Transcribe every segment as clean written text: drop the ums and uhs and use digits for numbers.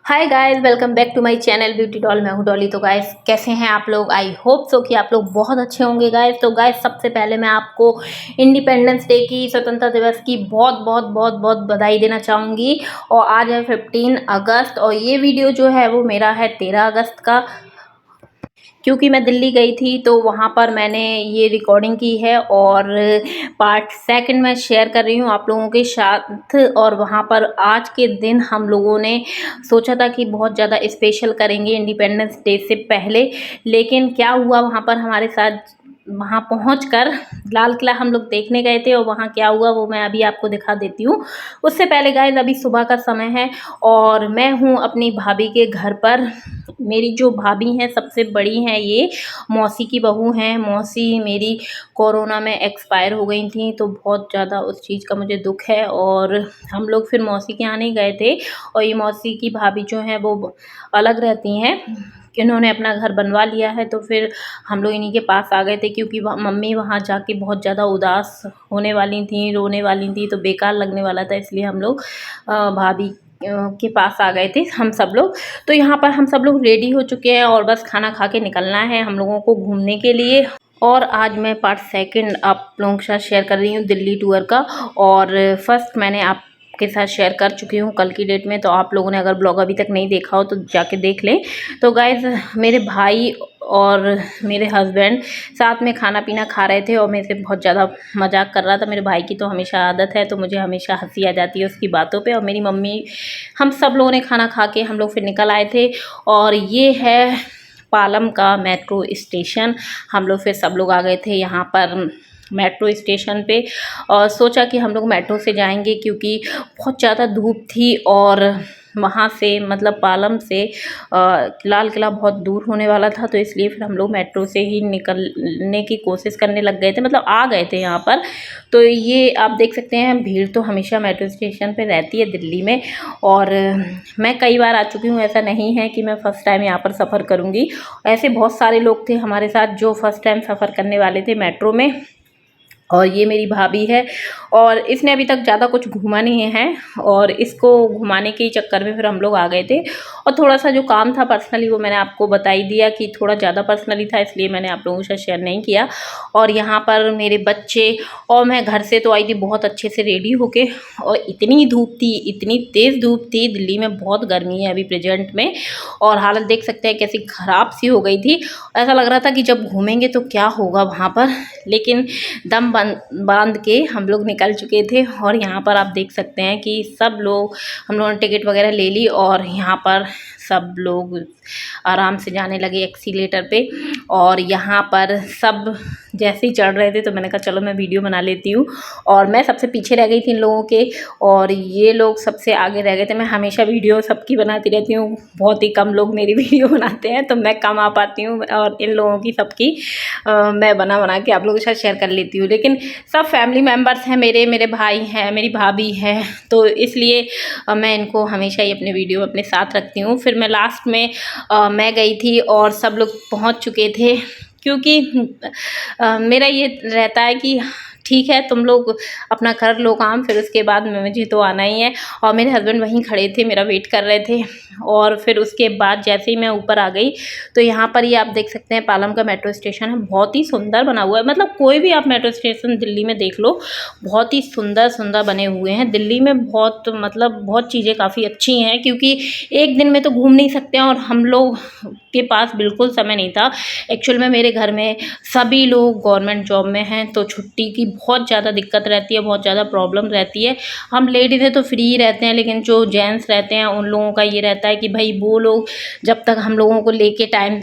Hi guys, welcome back to my channel beauty doll. मैं हूँ डॉली। तो गाइस, कैसे हैं आप लोग? आई होप सो कि आप लोग बहुत अच्छे होंगे गाइस। तो गाइस, सबसे पहले मैं आपको इंडिपेंडेंस डे की, स्वतंत्रता दिवस की बहुत बहुत बहुत बहुत बधाई देना चाहूँगी। और आज है 15 अगस्त और ये वीडियो जो है वो मेरा है 13 अगस्त का, क्योंकि मैं दिल्ली गई थी तो वहाँ पर मैंने ये रिकॉर्डिंग की है और पार्ट सेकंड में शेयर कर रही हूँ आप लोगों के साथ। और वहाँ पर आज के दिन हम लोगों ने सोचा था कि बहुत ज़्यादा स्पेशल करेंगे इंडिपेंडेंस डे से पहले, लेकिन क्या हुआ वहाँ पर हमारे साथ, वहाँ पहुंचकर लाल किला हम लोग देखने गए थे और वहाँ क्या हुआ वो मैं अभी आपको दिखा देती हूँ। उससे पहले गाइस, अभी सुबह का समय है और मैं हूँ अपनी भाभी के घर पर। मेरी जो भाभी हैं सबसे बड़ी हैं, ये मौसी की बहू हैं। मौसी मेरी कोरोना में एक्सपायर हो गई थी, तो बहुत ज़्यादा उस चीज़ का मुझे दुख है। और हम लोग फिर मौसी के यहाँ नहीं गए थे और ये मौसी की भाभी जो हैं वो अलग रहती हैं, इन्होंने अपना घर बनवा लिया है। तो फिर हम लोग इन्हीं के पास आ गए थे, क्योंकि मम्मी वहाँ जाके बहुत ज़्यादा उदास होने वाली थी, रोने वाली थी, तो बेकार लगने वाला था, इसलिए हम लोग भाभी के पास आ गए थे हम सब लोग। तो यहाँ पर हम सब लोग रेडी हो चुके हैं और बस खाना खा के निकलना है हम लोगों को घूमने के लिए। और आज मैं पार्ट सेकंड आप लोगों के साथ शेयर कर रही हूँ दिल्ली टूर का। और फर्स्ट मैंने आपके साथ शेयर कर चुकी हूँ कल की डेट में, तो आप लोगों ने अगर ब्लॉग अभी तक नहीं देखा हो तो जाके देख लें। तो गाइज, मेरे भाई और मेरे हस्बैंड साथ में खाना पीना खा रहे थे और मेरे से बहुत ज़्यादा मजाक कर रहा था। मेरे भाई की तो हमेशा आदत है, तो मुझे हमेशा हंसी आ जाती है उसकी बातों पे। और मेरी मम्मी, हम सब लोगों ने खाना खा के हम लोग फिर निकल आए थे। और ये है पालम का मेट्रो स्टेशन। हम लोग फिर सब लोग आ गए थे यहाँ पर मेट्रो स्टेशन पे और सोचा कि हम लोग मेट्रो से जाएंगे, क्योंकि बहुत ज़्यादा धूप थी और वहाँ से मतलब पालम से लाल किला बहुत दूर होने वाला था, तो इसलिए फिर हम लोग मेट्रो से ही निकलने की कोशिश करने लग गए थे, मतलब आ गए थे यहाँ पर। तो ये आप देख सकते हैं, भीड़ तो हमेशा मेट्रो स्टेशन पे रहती है दिल्ली में। और मैं कई बार आ चुकी हूँ, ऐसा नहीं है कि मैं फ़र्स्ट टाइम यहाँ पर सफ़र करूँगी। ऐसे बहुत सारे लोग थे हमारे साथ जो फ़र्स्ट टाइम सफ़र करने वाले थे मेट्रो में। और ये मेरी भाभी है और इसने अभी तक ज़्यादा कुछ घूमा नहीं है, और इसको घुमाने के चक्कर में फिर हम लोग आ गए थे। और थोड़ा सा जो काम था पर्सनली वो मैंने आपको बता ही दिया कि थोड़ा ज़्यादा पर्सनली था, इसलिए मैंने आप लोगों के साथ शेयर नहीं किया। और यहाँ पर मेरे बच्चे और मैं घर से तो आई थी बहुत अच्छे से रेडी होके, और इतनी धूप थी, इतनी तेज़ धूप थी। दिल्ली में बहुत गर्मी है अभी प्रेजेंट में, और हालत देख सकते हैं कैसी ख़राब सी हो गई थी। ऐसा लग रहा था कि जब घूमेंगे तो क्या होगा वहाँ पर, लेकिन दम बांध के हम लोग निकल चुके थे। और यहाँ पर आप देख सकते हैं कि सब लोग, हम लोगों ने टिकट वगैरह ले ली और यहाँ पर सब लोग आराम से जाने लगे एक्सीलेटर पे। और यहाँ पर सब जैसे ही चढ़ रहे थे तो मैंने कहा चलो मैं वीडियो बना लेती हूँ। और मैं सबसे पीछे रह गई थी इन लोगों के और ये लोग सबसे आगे रह गए थे। मैं हमेशा वीडियो सबकी बनाती रहती हूँ, बहुत ही कम लोग मेरी वीडियो बनाते हैं, तो मैं कम आ पाती हूँ। और इन लोगों की सबकी मैं बना के आप लोगों के साथ शेयर कर लेती हूँ। लेकिन सब फैमिली मेम्बर्स हैं मेरे, मेरे भाई हैं, मेरी भाभी है, तो इसलिए मैं इनको हमेशा ही अपने वीडियो अपने साथ रखती हूँ। फिर मैं लास्ट में मैं गई थी और सब लोग पहुँच चुके थे, क्योंकि मेरा ये रहता है कि ठीक है तुम लोग अपना कर लो काम, फिर उसके बाद मुझे तो आना ही है। और मेरे हस्बैंड वहीं खड़े थे, मेरा वेट कर रहे थे। और फिर उसके बाद जैसे ही मैं ऊपर आ गई तो यहाँ पर ये आप देख सकते हैं पालम का मेट्रो स्टेशन है, बहुत ही सुंदर बना हुआ है। मतलब कोई भी आप मेट्रो स्टेशन दिल्ली में देख लो, बहुत ही सुंदर सुंदर बने हुए हैं। दिल्ली में बहुत मतलब बहुत चीज़ें काफ़ी अच्छी हैं, क्योंकि एक दिन में तो घूम नहीं सकते हैं और हम लोग के पास बिल्कुल समय नहीं था। एक्चुअल में मेरे घर में सभी लोग गवर्नमेंट जॉब में हैं, तो छुट्टी की बहुत ज़्यादा दिक्कत रहती है, बहुत ज़्यादा प्रॉब्लम रहती है। हम लेडीज़ हैं तो फ्री ही रहते हैं, लेकिन जो जेंट्स रहते हैं उन लोगों का ये रहता है कि भाई वो लोग जब तक हम लोगों को लेके टाइम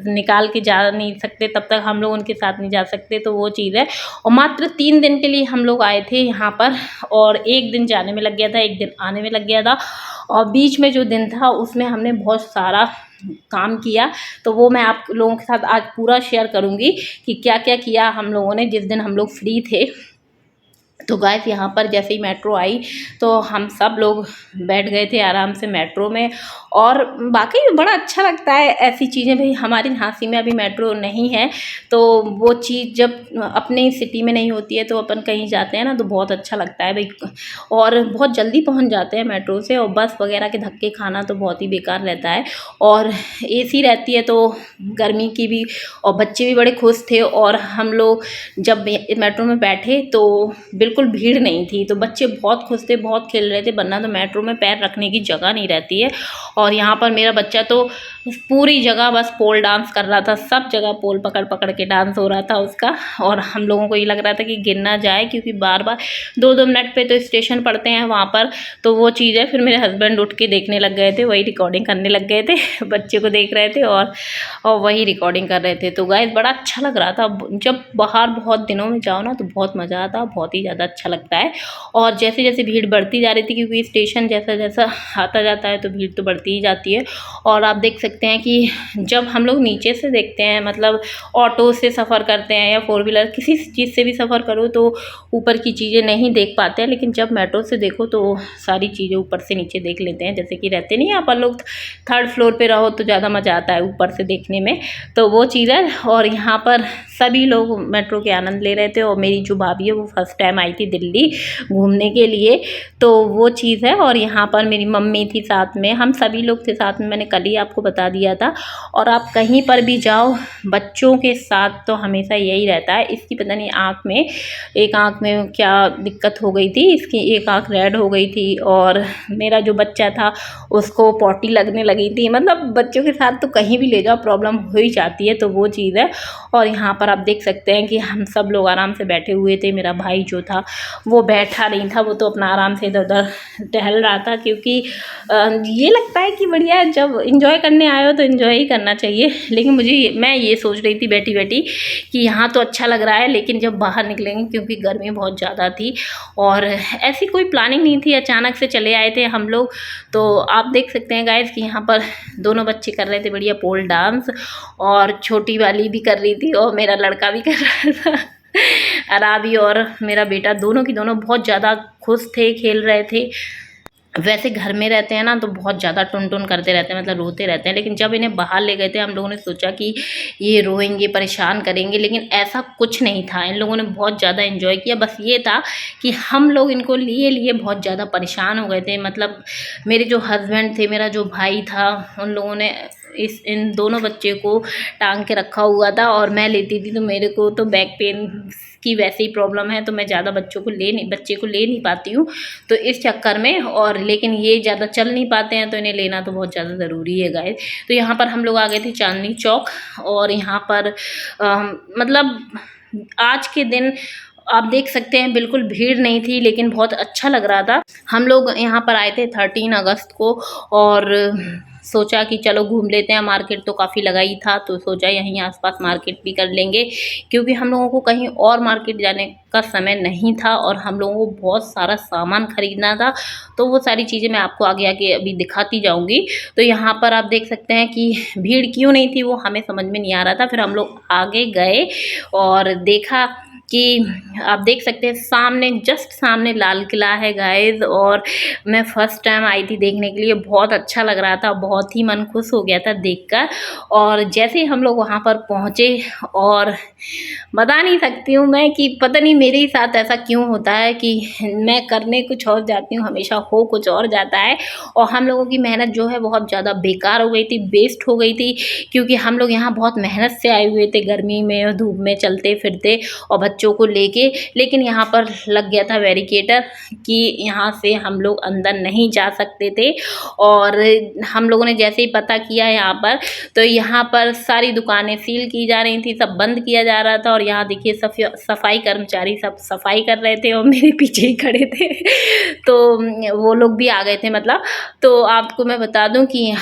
निकाल के जा नहीं सकते तब तक हम लोग उनके साथ नहीं जा सकते, तो वो चीज़ है। और मात्र 3 दिन के लिए हम लोग आए थे यहाँ पर, और 1 दिन जाने में लग गया था, 1 दिन आने में लग गया था। और बीच में जो दिन था उसमें हमने बहुत सारा काम किया, तो वो मैं आप लोगों के साथ आज पूरा शेयर करूँगी कि क्या क्या किया हम लोगों ने जिस दिन हम लोग फ्री थे। तो गाइस यहाँ पर जैसे ही मेट्रो आई तो हम सब लोग बैठ गए थे आराम से मेट्रो में, और वाकई में बड़ा अच्छा लगता है ऐसी चीज़ें। भाई हमारी झांसी में अभी मेट्रो नहीं है, तो वो चीज़ जब अपने सिटी में नहीं होती है तो अपन कहीं जाते हैं ना तो बहुत अच्छा लगता है भाई। और बहुत जल्दी पहुंच जाते हैं मेट्रो से, और बस वगैरह के धक्के खाना तो बहुत ही बेकार रहता है। और एसी रहती है तो गर्मी की भी, और बच्चे भी बड़े खुश थे। और हम लोग जब मेट्रो में बैठे तो बिल्कुल भीड़ नहीं थी, तो बच्चे बहुत खुश थे, बहुत खेल रहे थे, वरना तो मेट्रो में पैर रखने की जगह नहीं रहती है। और यहाँ पर मेरा बच्चा तो पूरी जगह बस पोल डांस कर रहा था, सब जगह पोल पकड़ पकड़ के डांस हो रहा था उसका। और हम लोगों को ये लग रहा था कि गिर ना जाए, क्योंकि बार बार 2-2 मिनट पे तो स्टेशन पड़ते हैं वहाँ पर, तो वो चीज़ है। फिर मेरे हस्बैंड उठ के देखने लग गए थे, वही रिकॉर्डिंग करने लग गए थे बच्चे को देख रहे थे और वही रिकॉर्डिंग कर रहे थे। तो गाइस बड़ा अच्छा लग रहा था। जब बाहर बहुत दिनों में जाओ ना तो बहुत मज़ा आता, बहुत ही ज़्यादा अच्छा लगता है। और जैसे जैसे भीड़ बढ़ती जा रही थी, क्योंकि स्टेशन जैसा जैसा आता जाता है तो भीड़ तो बढ़ती ही जाती है। और आप देख सकते हैं कि जब हम लोग नीचे से देखते हैं, मतलब ऑटो से सफ़र करते हैं या 4 व्हीलर किसी चीज़ से भी सफ़र करो तो ऊपर की चीज़ें नहीं देख पाते हैं, लेकिन जब मेट्रो से देखो तो सारी चीज़ें ऊपर से नीचे देख लेते हैं। जैसे कि रहते नहीं अपन लोग 3rd फ्लोर पे रहो तो ज़्यादा मज़ा आता है ऊपर से देखने में, तो वो चीज़ है। और यहाँ पर सभी लोग मेट्रो के आनंद ले रहे थे, और मेरी जो भाभी है वो फर्स्ट टाइम आई थी दिल्ली घूमने के लिए, तो वो चीज़ है। और यहाँ पर मेरी मम्मी थी साथ में, हम सभी लोग थे साथ में, मैंने कल ही आपको बता दिया था। और आप कहीं पर भी जाओ बच्चों के साथ तो हमेशा यही रहता है। इसकी पता नहीं एक आँख में क्या दिक्कत हो गई थी, इसकी एक आँख रेड हो गई थी, और मेरा जो बच्चा था उसको पॉटी लगने लगी थी। मतलब बच्चों के साथ तो कहीं भी ले जाओ प्रॉब्लम हो ही जाती है, तो वो चीज़ है। और यहाँ पर आप देख सकते हैं कि हम सब लोग आराम से बैठे हुए थे। मेरा भाई जो था वो बैठा नहीं था, वो तो अपना आराम से इधर उधर टहल रहा था, क्योंकि ये लगता है कि बढ़िया जब इंजॉय करने आए हो तो इंजॉय ही करना चाहिए। लेकिन मैं ये सोच रही थी बैठी बैठी कि यहाँ तो अच्छा लग रहा है, लेकिन जब बाहर निकलेंगे, क्योंकि गर्मी बहुत ज़्यादा थी और ऐसी कोई प्लानिंग नहीं थी, अचानक से चले आए थे हम लोग। तो आप देख सकते हैं गाइस कि यहाँ पर दोनों बच्चे कर रहे थे बढ़िया पोल डांस, और छोटी वाली भी कर रही थी और मेरा लड़का भी कर रहा था अराबी और मेरा बेटा दोनों की दोनों बहुत ज़्यादा खुश थे, खेल रहे थे। वैसे घर में रहते हैं ना तो बहुत ज़्यादा टुन करते रहते हैं, मतलब रोते रहते हैं, लेकिन जब इन्हें बाहर ले गए थे हम लोगों ने सोचा कि ये रोएंगे, परेशान करेंगे, लेकिन ऐसा कुछ नहीं था। इन लोगों ने बहुत ज़्यादा एंजॉय किया। बस ये था कि हम लोग इनको लिए लिए बहुत ज़्यादा परेशान हो गए थे। मतलब मेरे जो हस्बैंड थे, मेरा जो भाई था, उन लोगों ने इन दोनों बच्चे को टांग के रखा हुआ था, और मैं लेती थी तो मेरे को तो बैक पेन की वैसे ही प्रॉब्लम है, तो मैं ज़्यादा बच्चे को ले नहीं पाती हूँ, तो इस चक्कर में। और लेकिन ये ज़्यादा चल नहीं पाते हैं तो इन्हें लेना तो बहुत ज़्यादा ज़रूरी है गाइस। तो यहाँ पर हम लोग आ गए थे चांदनी चौक, और यहाँ पर मतलब आज के दिन आप देख सकते हैं बिल्कुल भीड़ नहीं थी, लेकिन बहुत अच्छा लग रहा था। हम लोग यहाँ पर आए थे 13 अगस्त को, और सोचा कि चलो घूम लेते हैं। मार्केट तो काफ़ी लगा ही था, तो सोचा यहीं आसपास मार्केट भी कर लेंगे, क्योंकि हम लोगों को कहीं और मार्केट जाने का समय नहीं था, और हम लोगों को बहुत सारा सामान खरीदना था। तो वो सारी चीज़ें मैं आपको आगे आगे अभी दिखाती जाऊँगी। तो यहाँ पर आप देख सकते हैं कि भीड़ क्यों नहीं थी वो हमें समझ में नहीं आ रहा था। फिर हम लोग आगे गए और देखा कि आप देख सकते हैं सामने, जस्ट सामने लाल किला है गाइस, और मैं फर्स्ट टाइम आई थी देखने के लिए। बहुत अच्छा लग रहा था, बहुत ही मन खुश हो गया था देखकर। और जैसे ही हम लोग वहाँ पर पहुँचे, और बता नहीं सकती हूँ मैं कि पता नहीं मेरे ही साथ ऐसा क्यों होता है कि मैं करने कुछ और जाती हूँ, हमेशा हो कुछ और जाता है। और हम लोगों की मेहनत जो है बहुत ज़्यादा बेकार हो गई थी, वेस्ट हो गई थी, क्योंकि हम लोग यहाँ बहुत मेहनत से आए हुए थे, गर्मी में और धूप में चलते फिरते और बच्चों को लेके। लेकिन यहाँ पर लग गया था बैरिकेटर कि यहाँ से हम लोग अंदर नहीं जा सकते थे। और हम लोगों ने जैसे ही पता किया यहाँ पर, तो यहाँ पर सारी दुकानें सील की जा रही थी, सब बंद किया जा रहा था। और यहाँ देखिए सफाई कर्मचारी सब सफाई कर रहे थे और मेरे पीछे ही खड़े थे तो वो लोग भी आ गए थे मतलब। तो आपको मैं बता दूं कि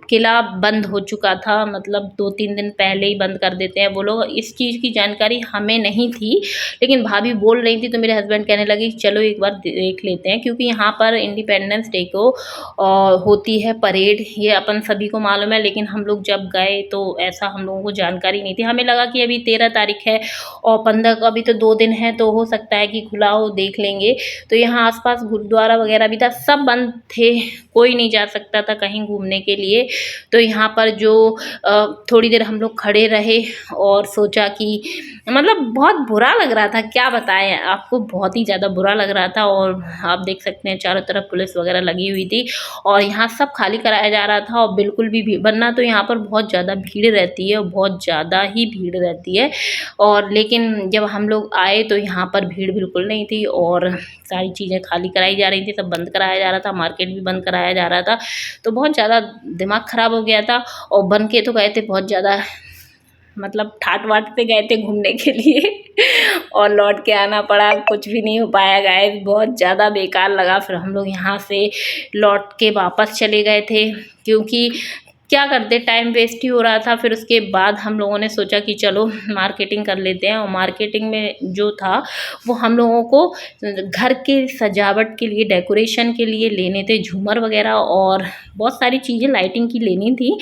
किला बंद हो चुका था, मतलब 2-3 दिन पहले ही बंद कर देते हैं वो लोग। इस चीज़ की जानकारी हमें नहीं थी थी, लेकिन भाभी बोल रही थी तो मेरे हस्बैंड कहने लगे चलो एक बार देख लेते हैं, क्योंकि यहाँ पर इंडिपेंडेंस डे को होती है परेड, ये अपन सभी को मालूम है। लेकिन हम लोग जब गए तो ऐसा हम लोगों को जानकारी नहीं थी, हमें लगा कि अभी 13 तारीख है और 15 का अभी तो 2 दिन है, तो हो सकता है कि खुला हो, देख लेंगे। तो यहाँ आसपास गुरुद्वारा वगैरह भी था, सब बंद थे, कोई नहीं जा सकता था कहीं घूमने के लिए। तो यहाँ पर जो थोड़ी देर हम लोग खड़े रहे और सोचा कि मतलब बहुत बुरा लग रहा था, क्या बताएं आपको, बहुत ही ज़्यादा बुरा लग रहा था। और आप देख सकते हैं चारों तरफ पुलिस वगैरह लगी हुई थी और यहाँ सब खाली कराया जा रहा था और बिल्कुल भी वरना तो यहाँ पर बहुत ज़्यादा भीड़ रहती है और बहुत ज़्यादा ही भीड़ रहती है। और लेकिन जब हम लोग आए तो यहाँ पर भीड़ बिल्कुल नहीं थी और सारी चीज़ें खाली कराई जा रही थी, सब बंद कराया जा रहा था, मार्केट भी बंद कराया जा रहा था। तो बहुत ज़्यादा दिमाग ख़राब हो गया था। और बन के तो गए थे बहुत ज़्यादा, मतलब ठाट वाट पे गए थे घूमने के लिए और लौट के आना पड़ा, कुछ भी नहीं हो पाया गाइस, बहुत ज़्यादा बेकार लगा। फिर हम लोग यहाँ से लौट के वापस चले गए थे, क्योंकि क्या करते, टाइम वेस्ट ही हो रहा था। फिर उसके बाद हम लोगों ने सोचा कि चलो मार्केटिंग कर लेते हैं। और मार्केटिंग में जो था वो हम लोगों को घर के सजावट के लिए, डेकोरेशन के लिए लेने थे, झूमर वगैरह और बहुत सारी चीज़ें लाइटिंग की लेनी थी।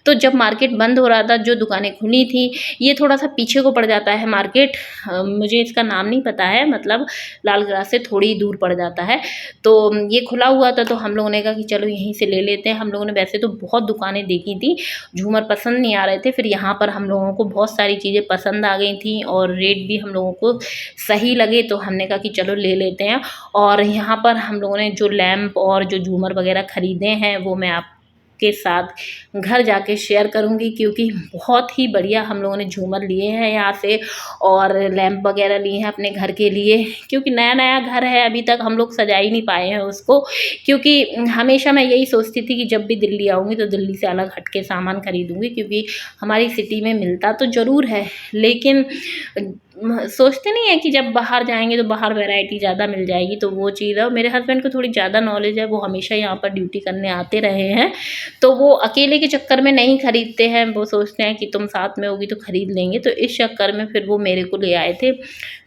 तो जब मार्केट बंद हो रहा था, जो दुकानें खुली थी, ये थोड़ा सा पीछे को पड़ जाता है मार्केट, मुझे इसका नाम नहीं पता है, मतलब लालगंज से थोड़ी ही दूर पड़ जाता है। तो ये खुला हुआ था तो हम लोगों ने कहा कि चलो यहीं से ले लेते हैं। हम लोगों ने वैसे तो बहुत दुकानें देखी थी, झूमर पसंद नहीं आ रहे थे, फिर यहाँ पर हम लोगों को बहुत सारी चीज़ें पसंद आ गई थी और रेट भी हम लोगों को सही लगे, तो हमने कहा कि चलो ले लेते हैं। और यहाँ पर हम लोगों ने जो लैंप और जो झूमर वगैरह ख़रीदे हैं वो मैं आपके साथ घर जाके शेयर करूँगी, क्योंकि बहुत ही बढ़िया हम लोगों ने झूमर लिए हैं यहाँ से और लैंप वगैरह लिए हैं अपने घर के लिए, क्योंकि नया नया घर है, अभी तक हम लोग सजा ही नहीं पाए हैं उसको। क्योंकि हमेशा मैं यही सोचती थी कि जब भी दिल्ली आऊँगी तो दिल्ली से अलग हट के सामान खरीदूँगी, क्योंकि हमारी सिटी में मिलता तो ज़रूर है, लेकिन सोचते नहीं है कि जब बाहर जाएंगे तो बाहर वैरायटी ज़्यादा मिल जाएगी, तो वो चीज़ है। मेरे हस्बैंड को थोड़ी ज़्यादा नॉलेज है, वो हमेशा यहाँ पर ड्यूटी करने आते रहे हैं, तो वो अकेले के चक्कर में नहीं खरीदते हैं, वो सोचते हैं कि तुम साथ में होगी तो ख़रीद लेंगे, तो इस चक्कर में फिर वो मेरे को ले आए थे।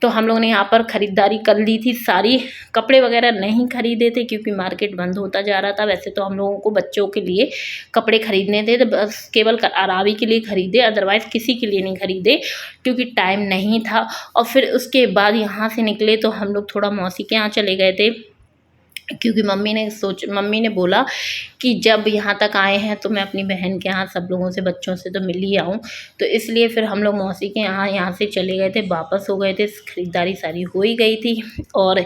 तो हम लोगों ने यहाँ पर ख़रीदारी कर ली थी सारी, कपड़े वगैरह नहीं खरीदे थे क्योंकि मार्केट बंद होता जा रहा था। वैसे तो हम लोगों को बच्चों के लिए कपड़े खरीदने थे, तो बस केवल आरावी के लिए ख़रीदे, अदरवाइज़ किसी के लिए नहीं ख़रीदे, क्योंकि टाइम नहीं था। और फिर उसके बाद यहाँ से निकले तो हम लोग थोड़ा मौसी के यहाँ चले गए थे, क्योंकि मम्मी ने बोला कि जब यहाँ तक आए हैं तो मैं अपनी बहन के यहाँ सब लोगों से, बच्चों से तो मिल ही आऊँ, तो इसलिए फिर हम लोग मौसी के यहाँ से चले गए थे, वापस हो गए थे, ख़रीदारी सारी हो ही गई थी। और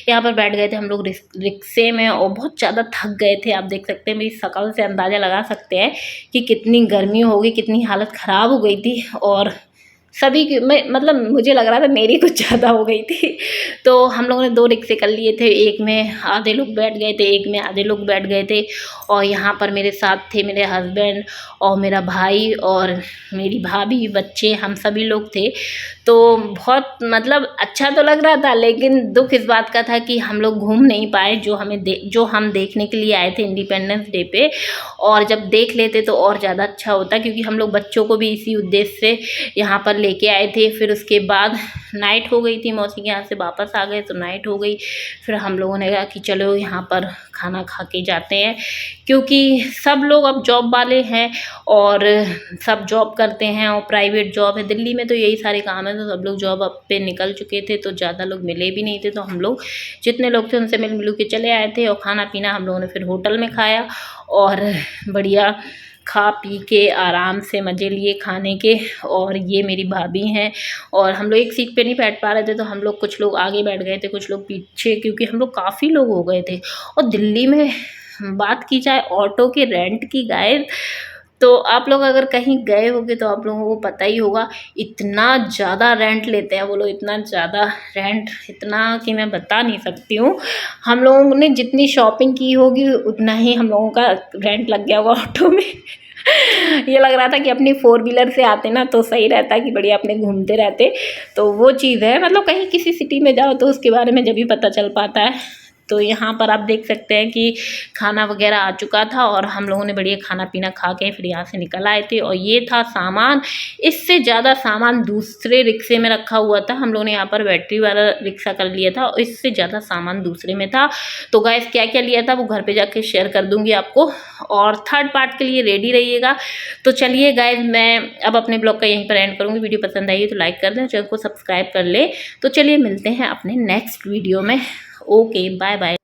यहाँ पर बैठ गए थे हम लोग रिक्शे में और बहुत ज़्यादा थक गए थे। आप देख सकते हैं, मेरी शक्ल से अंदाज़ा लगा सकते हैं कि कितनी गर्मी होगी, कितनी हालत ख़राब हो गई थी। और सभी की मतलब मुझे लग रहा था मेरी कुछ ज़्यादा हो गई थी। तो हम लोगों ने 2 रिक्शे कर लिए थे, एक में आधे लोग बैठ गए थे, एक में आधे लोग बैठ गए थे। और यहाँ पर मेरे साथ थे मेरे हस्बैंड और मेरा भाई और मेरी भाभी, बच्चे, हम सभी लोग थे। तो बहुत मतलब अच्छा तो लग रहा था, लेकिन दुख इस बात का था कि हम लोग घूम नहीं पाए जो हम देखने के लिए आए थे इंडिपेंडेंस डे पे। और जब देख लेते तो और ज़्यादा अच्छा होता, क्योंकि हम लोग बच्चों को भी इसी उद्देश्य से यहाँ पर लेके आए थे। फिर उसके बाद नाइट हो गई थी, मौसी के यहाँ से वापस आ गए तो नाइट हो गई। फिर हम लोगों ने कहा कि चलो यहाँ पर खाना खा के जाते हैं, क्योंकि सब लोग अब जॉब वाले हैं और सब जॉब करते हैं और प्राइवेट जॉब है। दिल्ली में तो यही सारे काम है, तो सब लोग जॉब पे निकल चुके थे, तो ज़्यादा लोग मिले भी नहीं थे। तो हम लोग जितने लोग थे उनसे मिल के चले आए थे। और खाना पीना हम लोगों ने फिर होटल में खाया और बढ़िया खा पी के आराम से मज़े लिए खाने के। और ये मेरी भाभी हैं और हम लोग एक सीट पे नहीं बैठ पा रहे थे, तो हम लोग कुछ लोग आगे बैठ गए थे, कुछ लोग पीछे, क्योंकि हम लोग काफ़ी लोग हो गए थे। और दिल्ली में बात की जाए ऑटो के रेंट की गाइस, तो आप लोग अगर कहीं गए होंगे तो आप लोगों को पता ही होगा, इतना ज़्यादा रेंट लेते हैं वो लोग, इतना ज़्यादा रेंट, इतना कि मैं बता नहीं सकती हूँ। हम लोगों ने जितनी शॉपिंग की होगी उतना ही हम लोगों का रेंट लग गया होगा ऑटो में। ये लग रहा था कि अपनी 4 व्हीलर से आते ना तो सही रहता कि बढ़िया अपने घूमते रहते। तो वो चीज़ है, मतलब कहीं किसी सिटी में जाओ तो उसके बारे में जब भी पता चल पाता है। तो यहाँ पर आप देख सकते हैं कि खाना वगैरह आ चुका था और हम लोगों ने बढ़िया खाना पीना खा के फिर यहाँ से निकल आए थे। और ये था सामान, इससे ज़्यादा सामान दूसरे रिक्शे में रखा हुआ था। हम लोगों ने यहाँ पर बैटरी वाला रिक्शा कर लिया था और इससे ज़्यादा सामान दूसरे में था। तो गाइस क्या क्या लिया था वो घर पे जाके शेयर कर दूंगी आपको, और थर्ड पार्ट के लिए रेडी रहिएगा। तो चलिए गाइस, मैं अब अपने ब्लॉग का यहीं पर एंड करूँगी। वीडियो पसंद आई तो लाइक कर दें, चैनल को सब्सक्राइब कर ले। तो चलिए मिलते हैं अपने नेक्स्ट वीडियो में। Okay, bye bye.